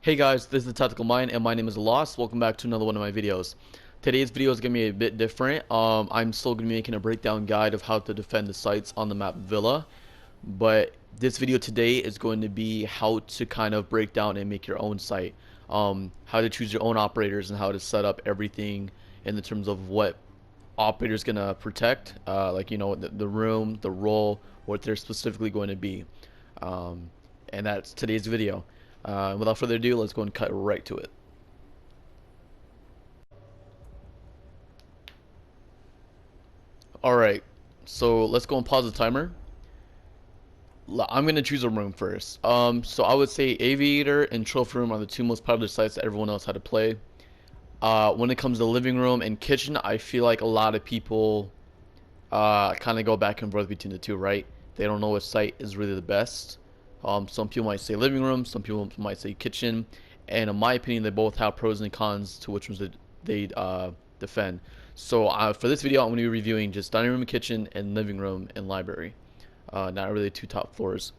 Hey guys, this is the Tactical Mind and my name is Lost. Welcome back to another one of my videos. Today's video is going to be a bit different. I'm still going to be making a breakdown guide of how to defend the sites on the map Villa. But this video today is going to be how to kind of break down and make your own site. How to choose your own operators and how to set up everything in the terms of what operator is going to protect. Like, you know, the room, the role, what they're specifically going to be. And that's today's video. Without further ado, let's go and cut right to it. Alright, so let's go and pause the timer. I'm going to choose a room first. So I would say Aviator and Trophy Room are the two most popular sites that everyone knows how to play. When it comes to living room and kitchen, I feel like a lot of people kind of go back and forth between the two, right? They don't know which site is really the best. Some people might say living room, some people might say kitchen, and in my opinion, they both have pros and cons to which ones they defend. So for this video, I'm going to be reviewing just dining room and kitchen and living room and library. Not really two top floors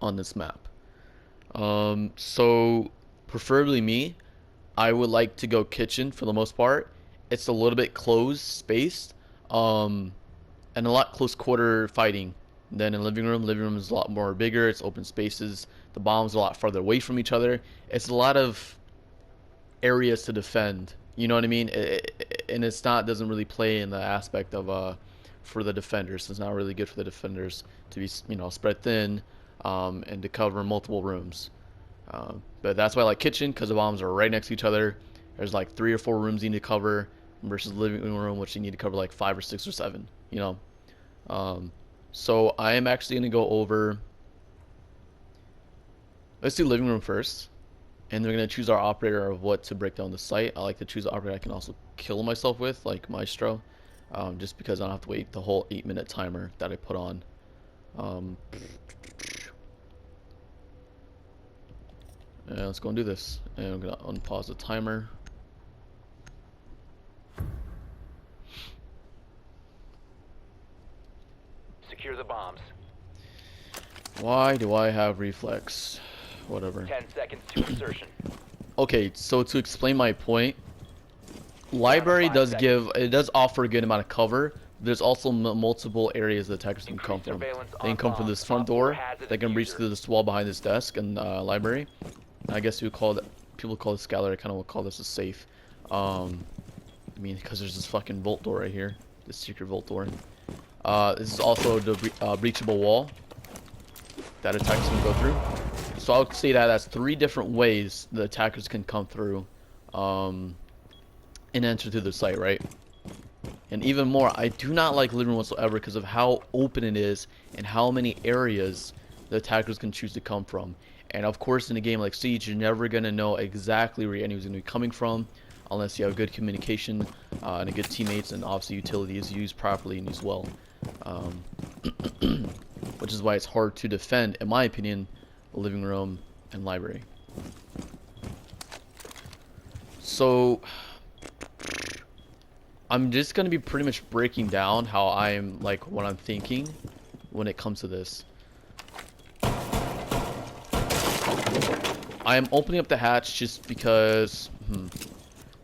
on this map. So preferably me, I would like to go kitchen for the most part. It's a little bit closed spaced, and a lot close quarter fighting. Then in living room is a lot more bigger. It's open spaces. The bombs are a lot farther away from each other. It's a lot of areas to defend. You know what I mean? And it's not doesn't really play in the aspect of for the defenders. It's not really good for the defenders to be, you know, spread thin and to cover multiple rooms. But that's why I like kitchen, because the bombs are right next to each other. There's like 3 or 4 rooms you need to cover versus living room, which you need to cover like 5 or 6 or 7. You know. So I am actually going to go over, let's do living room first, and we're going to choose our operator of what to break down the site. I like to choose an operator I can also kill myself with, like Maestro, just because I don't have to wait the whole 8-minute timer that I put on. And let's go and do this, and I'm going to unpause the timer. Secure the bombs. Why do I have reflex? Whatever. 10 seconds to insertion. Okay, so to explain my point, library does offer a good amount of cover. There's also multiple areas the attackers can come from. They can come from this front door. They can breach through this wall behind this desk in library. I guess you call it, people call this gallery. I kind of would call this a safe. I mean, because there's this fucking vault door right here, this secret vault door. This is also the breachable wall that attackers can go through. So I would say that that's 3 different ways the attackers can come through and enter to the site, right? And even more, I do not like living room whatsoever because of how open it is and how many areas the attackers can choose to come from. And of course, in a game like Siege, you're never going to know exactly where your enemy is going to be coming from unless you have good communication and good teammates, and obviously utility is used properly and used well. Which is why it's hard to defend, in my opinion, the living room and library. So I'm just going to be pretty much breaking down how I'm, like, what I'm thinking when it comes to this. I am opening up the hatch just because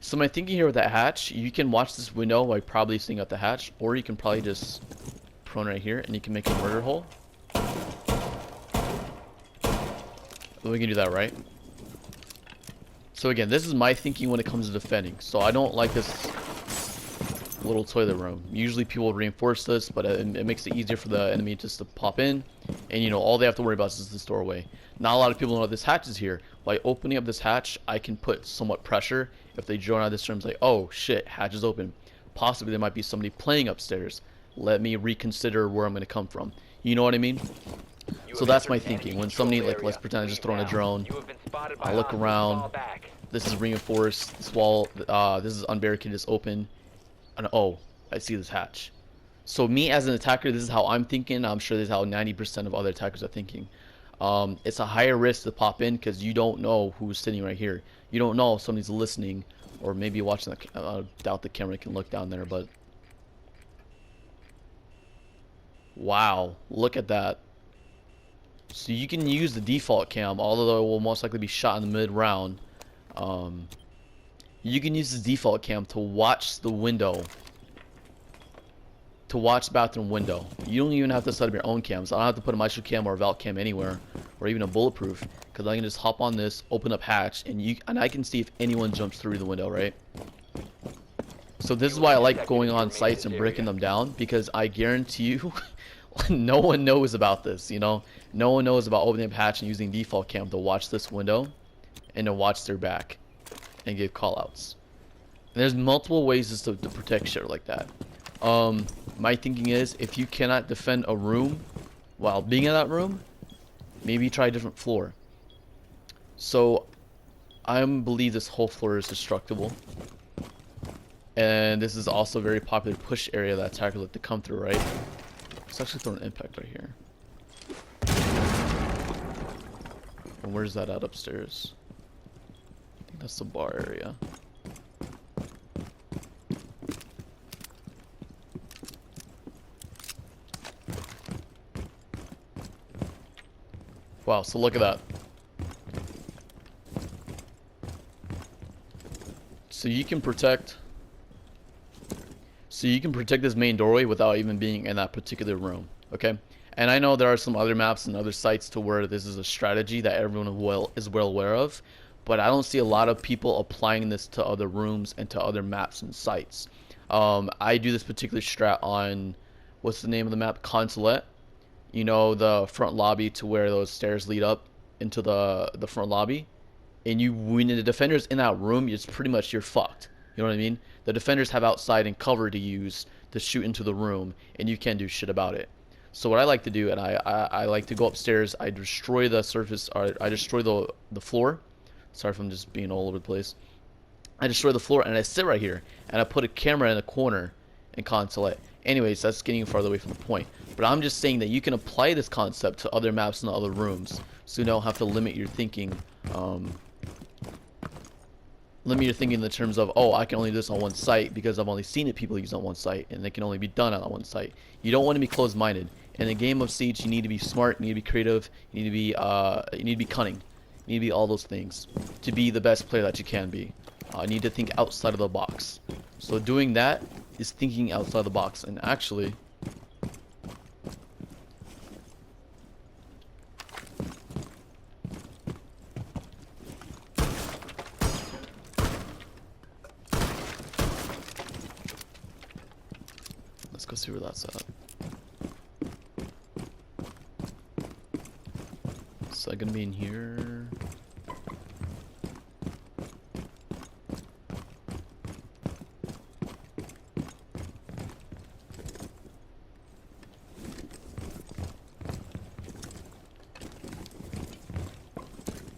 so my thinking here with that hatch, you can watch this window by probably seeing out the hatch, or you can probably just prone right here and you can make a murder hole. We can do that, right? So again, this is my thinking when it comes to defending. So I don't like this little toilet room. Usually people reinforce this, but it makes it easier for the enemy just to pop in, and you know, all they have to worry about is this doorway. Not a lot of people know this hatch is here. By opening up this hatch, I can put somewhat pressure. If they join out of this room, like, oh shit, hatch is open. Possibly there might be somebody playing upstairs. Let me reconsider where I'm going to come from. You know what I mean? So that's my thinking. When somebody, like, let's pretend I just thrown a drone. I look around. This is reinforced. This wall, this is unbarricaded, it's open. And oh, I see this hatch. So me as an attacker, this is how I'm thinking. I'm sure this is how 90% of other attackers are thinking. It's a higher risk to pop in because you don't know who's sitting right here. You don't know if somebody's listening or maybe watching. I doubt the camera can look down there, but wow, look at that. So you can use the default cam, although it will most likely be shot in the mid round. You can use the default cam to watch the window, to watch the bathroom window. You don't even have to set up your own cams. I don't have to put a maestro cam or a vault cam anywhere, or even a bulletproof, because I can just hop on this, open up hatch, and I can see if anyone jumps through the window, right? So this is why I like going on sites and breaking them down, because I guarantee you, no one knows about this, you know? No one knows about opening up hatch and using default cam to watch this window and to watch their back and give callouts. And there's multiple ways to protect shit like that. My thinking is, if you cannot defend a room while being in that room, maybe try a different floor. So I believe this whole floor is destructible. And this is also a very popular push area that attackers like to come through, right? Let's actually throw an impact right here. And where's that at upstairs? I think that's the bar area. Wow, so look at that. So you can protect this main doorway without even being in that particular room, okay? And I know there are some other maps and other sites to where this is a strategy that everyone is well aware of, but I don't see a lot of people applying this to other rooms and to other maps and sites. I do this particular strat on, what's the name of the map? Consulate. You know, the front lobby to where those stairs lead up into the front lobby. And when the defender's in that room, it's pretty much, you're fucked. You know what I mean? The defenders have outside and cover to use to shoot into the room, and you can't do shit about it. So what I like to do, and I like to go upstairs, I destroy the surface, or I destroy the floor. Sorry if I'm just being all over the place. I destroy the floor, and I sit right here, and I put a camera in a corner and consulate. Anyways, that's getting farther away from the point. But I'm just saying that you can apply this concept to other maps and other rooms, so you don't have to limit your thinking. Limit your thinking in the terms of, oh, I can only do this on one site because I've only seen it people use on one site, and they can only be done on one site. You don't want to be closed-minded. In a game of Siege, you need to be smart, you need to be creative, you need to be cunning, you need to be all those things to be the best player that you can be. You need to think outside of the box. So doing that is thinking outside the box, and actually, let's go see where that's at. So I'm gonna be in here.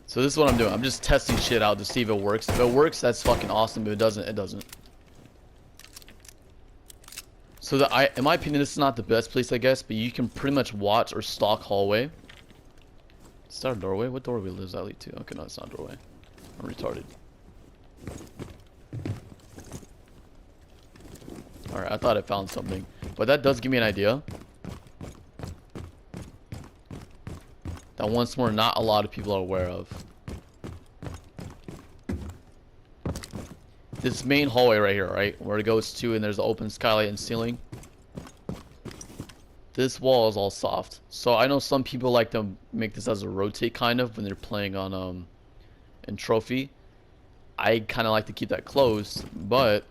So this is what I'm doing. I'm just testing shit out to see if it works. If it works, that's fucking awesome. If it doesn't, it doesn't. So in my opinion, this is not the best place, I guess, but you can pretty much watch or stalk hallway. Is that a doorway? What doorway does that lead to? Okay, no, it's not a doorway. I'm retarded. Alright, I thought I found something. But that does give me an idea. That once more, not a lot of people are aware of. This main hallway right here, right? Where it goes to, and there's the open skylight and ceiling. This wall is all soft. So I know some people like to make this as a rotate kind of when they're playing on in trophy. I kind of like to keep that closed, but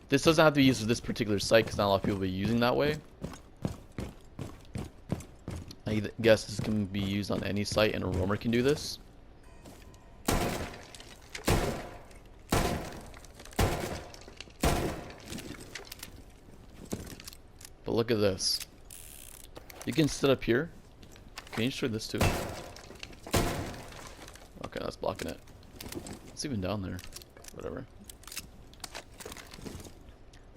this doesn't have to be used for this particular site because not a lot of people will be using that way. I guess this can be used on any site, and a roamer can do this. But look at this. You can sit up here. Can you destroy this too? Okay, that's blocking it. It's even down there. Whatever.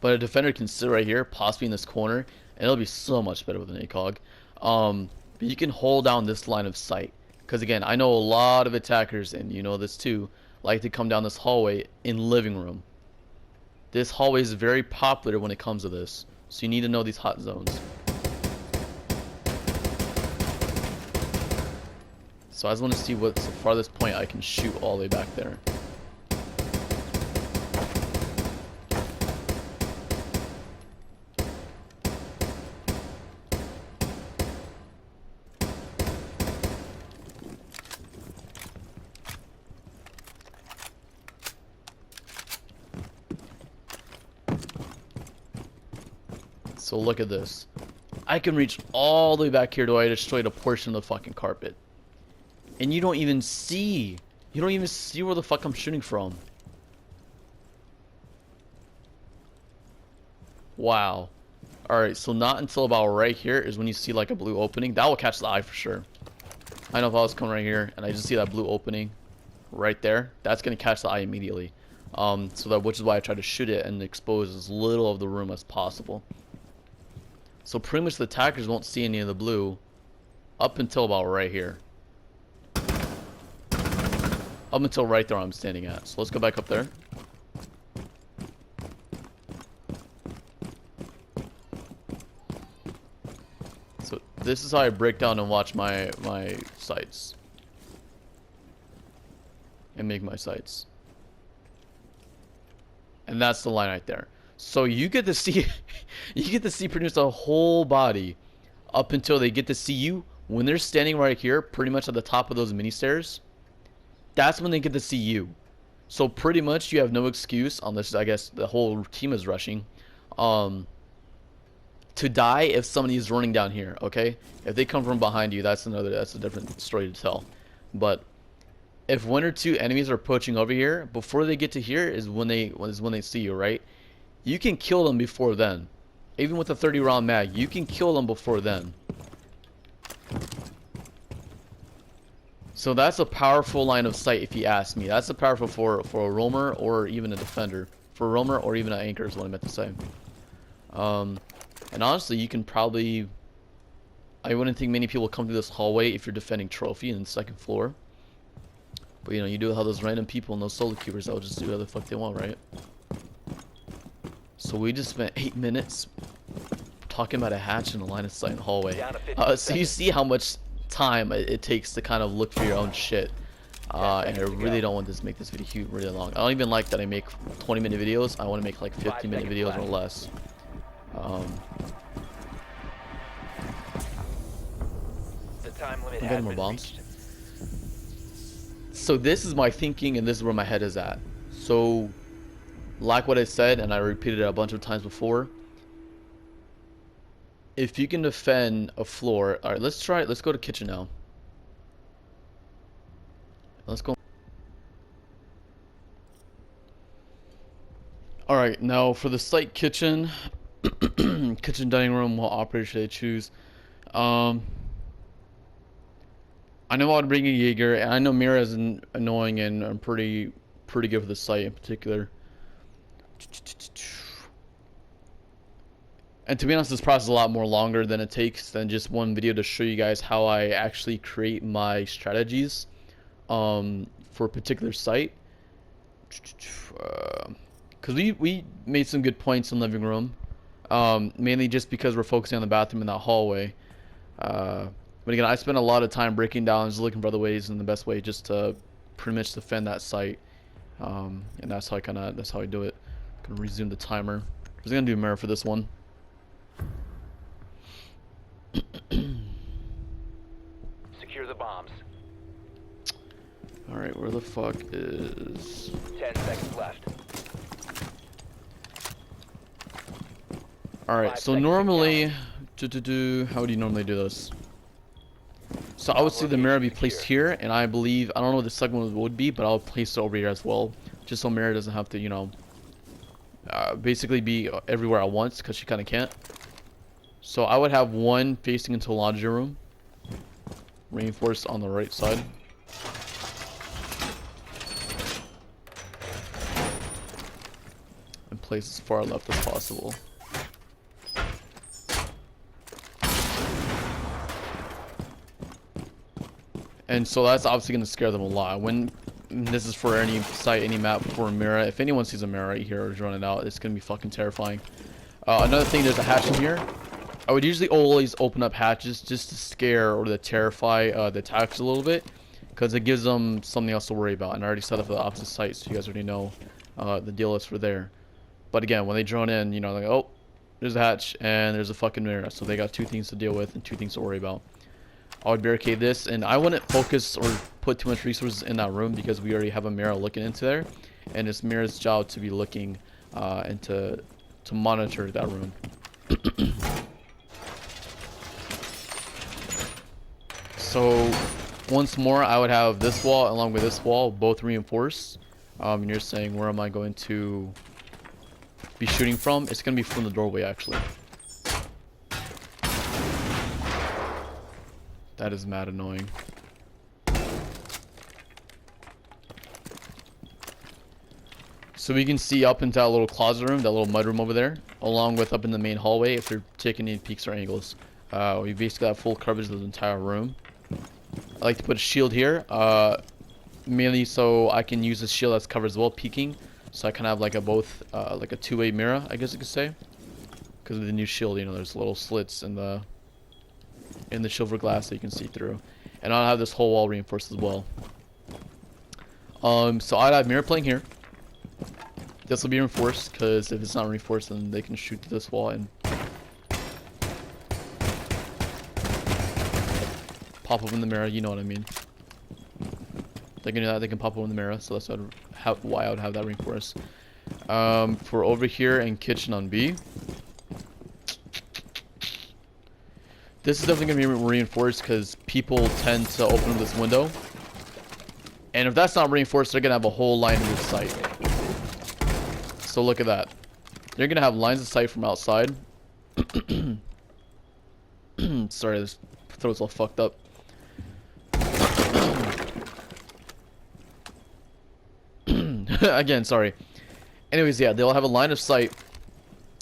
But a defender can sit right here, possibly in this corner, and it'll be so much better with an ACOG. But you can hold down this line of sight. Because again, I know a lot of attackers, and you know this too, like to come down this hallway in living room. This hallway is very popular when it comes to this. So you need to know these hot zones. So I just want to see what's the farthest point I can shoot all the way back there. So look at this. I can reach all the way back here to where I destroyed a portion of the fucking carpet. And you don't even see. You don't even see where the fuck I'm shooting from. Wow. Alright, so not until about right here is when you see like a blue opening. That will catch the eye for sure. I know if I was coming right here and I just see that blue opening right there, that's going to catch the eye immediately. Which is why I try to shoot it and expose as little of the room as possible. So pretty much the attackers won't see any of the blue up until about right here. Up until right there I'm standing at. So let's go back up there. So this is how I break down and watch my sights. And make my sights. And that's the line right there. So you get to see pretty much the whole body up until they get to see you when they're standing right here, pretty much at the top of those mini stairs. That's when they get to see you. So pretty much you have no excuse, unless I guess the whole team is rushing, to die if somebody is running down here. Okay, if they come from behind you, that's a different story to tell. But if one or two enemies are approaching over here, before they get to here is when they see you, right? You can kill them before then. Even with a 30-round mag, you can kill them before then. So that's a powerful line of sight if you ask me. That's a powerful for a roamer or even a defender. For a roamer or even an anchor is what I meant to say. And honestly, you can probably... I wouldn't think many people come to this hallway if you're defending trophy in the second floor. But you know, you do have those random people and those solo queuers that will just do whatever the fuck they want, right? So we just spent 8 minutes talking about a hatch in a line of sight in the hallway. So you see how much time it takes to kind of look for your own shit. And I really don't want this to make this video really long. I don't even like that I make 20-minute videos. I want to make like 50-minute videos or less. The time limit I'm has getting more been bombs. reached. So this is my thinking and this is where my head is at. So like what I said, and I repeated it a bunch of times before, if you can defend a floor... Alright, let's try it. Let's go to kitchen now. Let's go. Alright, now for the site kitchen. Kitchen, dining room, what operator should I choose? I know I'd bring a Jaeger, and I know Mira is annoying, and I'm pretty good for the site in particular. And to be honest, this process is a lot more longer than it takes than just one video to show you guys how I actually create my strategies for a particular site. Because we made some good points in the living room, mainly just because we're focusing on the bathroom in that hallway. But again, I spent a lot of time breaking down, just looking for other ways and the best way just to pretty much defend that site. And that's how I do it. I'm gonna resume the timer. I was gonna do a mirror for this one. Secure the bombs. Alright, where the fuck is... 10 seconds left. Alright, 5 so seconds normally... how would you normally do this? So I would see the mirror be placed here, and I believe... I don't know what the second one would be, but I'll place it over here as well. Just so Mirror doesn't have to, you know... basically be everywhere at once, because she kind of can't. So I would have one facing into the laundry room. Reinforced on the right side. And place as far left as possible. And so that's obviously going to scare them a lot. When this is for any site, any map for a mirror, if anyone sees a mirror right here or is running out, it's going to be fucking terrifying. Another thing, there's a hatch in here. I would usually always open up hatches just to scare or to terrify the attacks a little bit. because it gives them something else to worry about. And I already set up the opposite site, so you guys already know the deal is for there. But again, when they drone in, you know, like, oh, there's a hatch and there's a fucking mirror, so they got 2 things to deal with and 2 things to worry about. I would barricade this, and I wouldn't focus or put too much resources in that room because we already have a mirror looking into there, and it's mirror's job to be looking and to monitor that room. So once more, I would have this wall along with this wall both reinforced. And you're saying, where am I going to be shooting from? It's going to be from the doorway, actually. That is mad annoying. So we can see up into that little closet room, that little mud room over there, along with up in the main hallway if you're taking any peeks or angles. We basically have full coverage of the entire room. I like to put a shield here, mainly so I can use this shield that's covered as well, peeking. So I kind of have like a both, like a 2-way mirror, I guess you could say. Because of the new shield, you know, there's little slits in the silver glass that you can see through. And I'll have this whole wall reinforced as well. So I'd have mirror playing here. This will be reinforced, because if it's not reinforced, then they can shoot through this wall and pop open the mirror, you know what I mean. They can do that, they can pop open the mirror, so that's why I would have that reinforced. For over here and kitchen on B, this is definitely going to be reinforced because people tend to open this window. And if that's not reinforced, they're going to have a whole line of this sight. So look at that. They're going to have lines of sight from outside. Sorry, this throat's all fucked up. Again, sorry. Anyways, yeah, they'll have a line of sight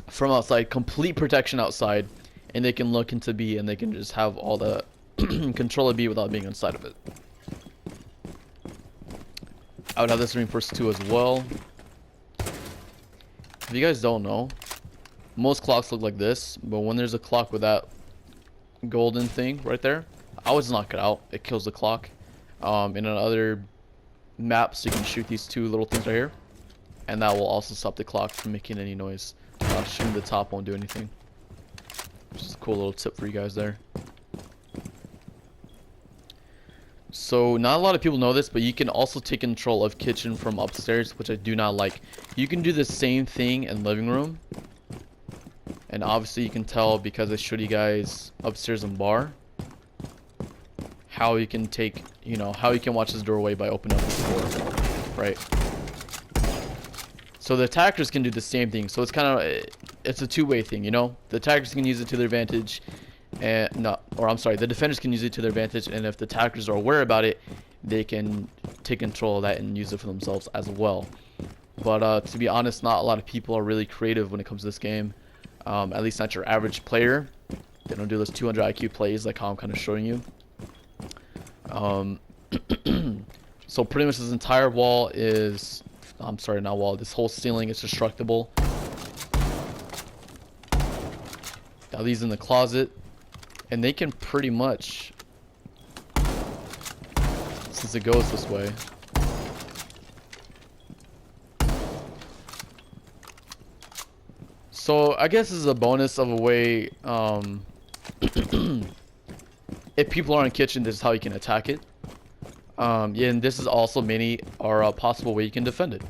from outside, complete protection outside, and they can look into B and they can just have all the control of B without being inside of it. I would have this reinforced too as well. If you guys don't know, most clocks look like this, but when there's a clock with that golden thing right there, I always knock it out. It kills the clock. In other maps, you can shoot these 2 little things right here, and that will also stop the clock from making any noise. Shooting the top won't do anything. Just a cool little tip for you guys there. So not a lot of people know this, but you can also take control of kitchen from upstairs, which I do not like. You can do the same thing in living room, and obviously you can tell because I showed you guys upstairs in bar how you can take, you know, how you can watch this doorway by opening up the door, right? So the attackers can do the same thing. So it's kind of, it's a 2-way thing, you know. The attackers can use it to their advantage, and the defenders can use it to their advantage. And if the attackers are aware about it, they can take control of that and use it for themselves as well. But to be honest, not a lot of people are really creative when it comes to this game. At least not your average player. They don't do those 200 IQ plays like how I'm kind of showing you. So pretty much this entire wall is, I'm sorry, not wall, this whole ceiling is destructible. Now these in the closet, and they can pretty much, since it goes this way, so I guess this is a bonus of a way, if people are in kitchen, this is how you can attack it. Yeah, and this is also many are a possible way you can defend it.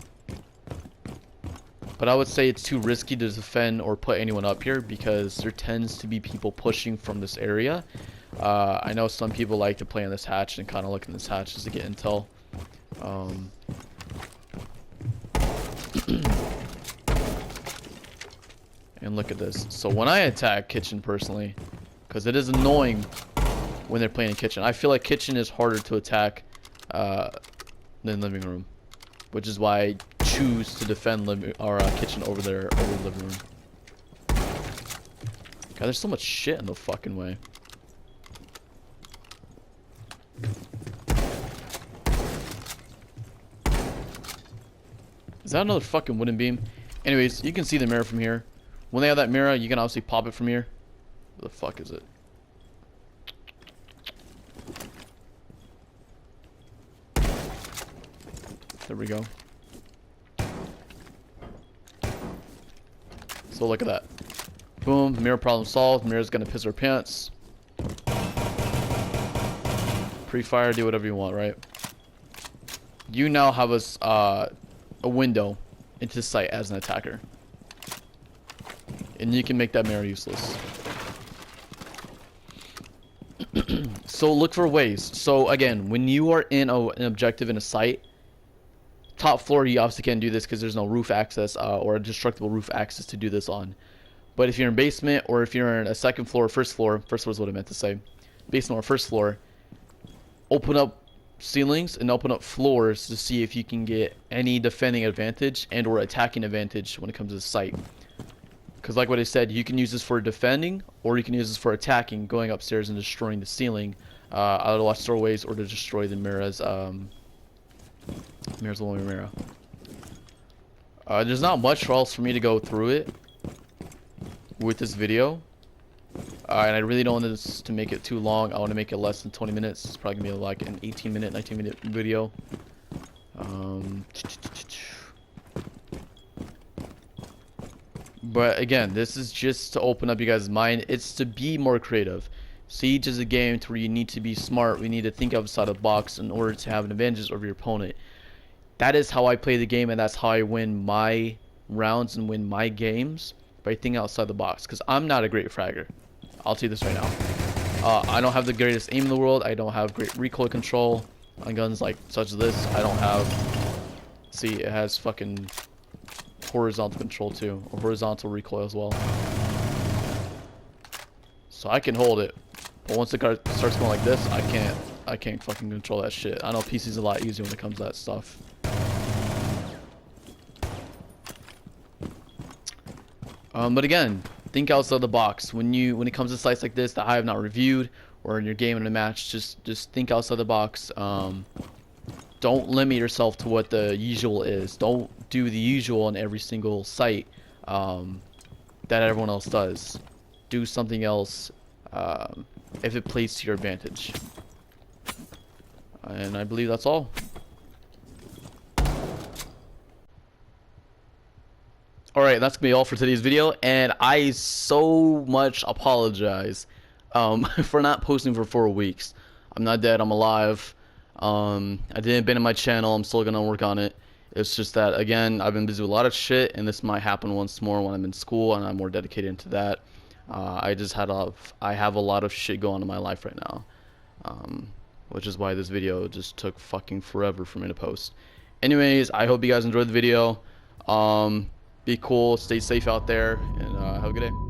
But I would say it's too risky to defend or put anyone up here because there tends to be people pushing from this area. I know some people like to play on this hatch and kind of look in this hatch just to get intel. And look at this. So when I attack kitchen personally, because it is annoying when they're playing in kitchen, I feel like kitchen is harder to attack than living room, which is why I choose to defend kitchen over living room. God, there's so much shit in the fucking way. Is that another fucking wooden beam? Anyways, you can see the mirror from here. When they have that mirror, you can obviously pop it from here. Where the fuck is it? There we go. So look at that. Boom, mirror problem solved. Mirror's gonna piss her pants. Pre-fire, do whatever you want, right? You now have a window into the site as an attacker. And you can make that mirror useless. So look for ways. So again, when you are in an objective in a site, top floor, you obviously can't do this because there's no roof access or a destructible roof access to do this on. But if you're in basement or if you're in a second floor, first floor is what I meant to say, basement or first floor, open up ceilings and open up floors to see if you can get any defending advantage and or attacking advantage when it comes to the site. Because like what I said, you can use this for defending or you can use this for attacking, going upstairs and destroying the ceiling out of the watch doorways or to destroy the mirrors. Mirrors along the mirror. There's not much else for me to go through it with this video. And I really don't want this to make it too long. I want to make it less than 20 minutes. It's probably going to be like an 18-minute, 19-minute video. But again, this is just to open up you guys' mind. It's to be more creative. Siege is a game where you need to be smart. We need to think outside the box in order to have an advantage over your opponent. That is how I play the game, and that's how I win my rounds and win my games, by thinking outside the box. Because I'm not a great fragger. I'll tell you this right now. I don't have the greatest aim in the world. I don't have great recoil control on guns like such as this. I don't have... See, it has fucking horizontal control too, or horizontal recoil as well. So I can hold it, but once the car starts going like this, I can't fucking control that shit. I know PC's a lot easier when it comes to that stuff. But again, think outside the box. When it comes to sites like this that I have not reviewed, or in your game in a match, just think outside the box. Don't limit yourself to what the usual is. Don't do the usual on every single site that everyone else does. Do something else if it plays to your advantage. And I believe that's all. Alright, that's gonna be all for today's video, and I so much apologize for not posting for 4 weeks. I'm not dead, I'm alive. I didn't abandon my channel, I'm still gonna work on it. It's just that, again, I've been busy with a lot of shit, and this might happen once more when I'm in school and I'm more dedicated into that. I have a lot of shit going on in my life right now, which is why this video just took fucking forever for me to post. Anyways, I hope you guys enjoyed the video. Be cool, stay safe out there, and have a good day.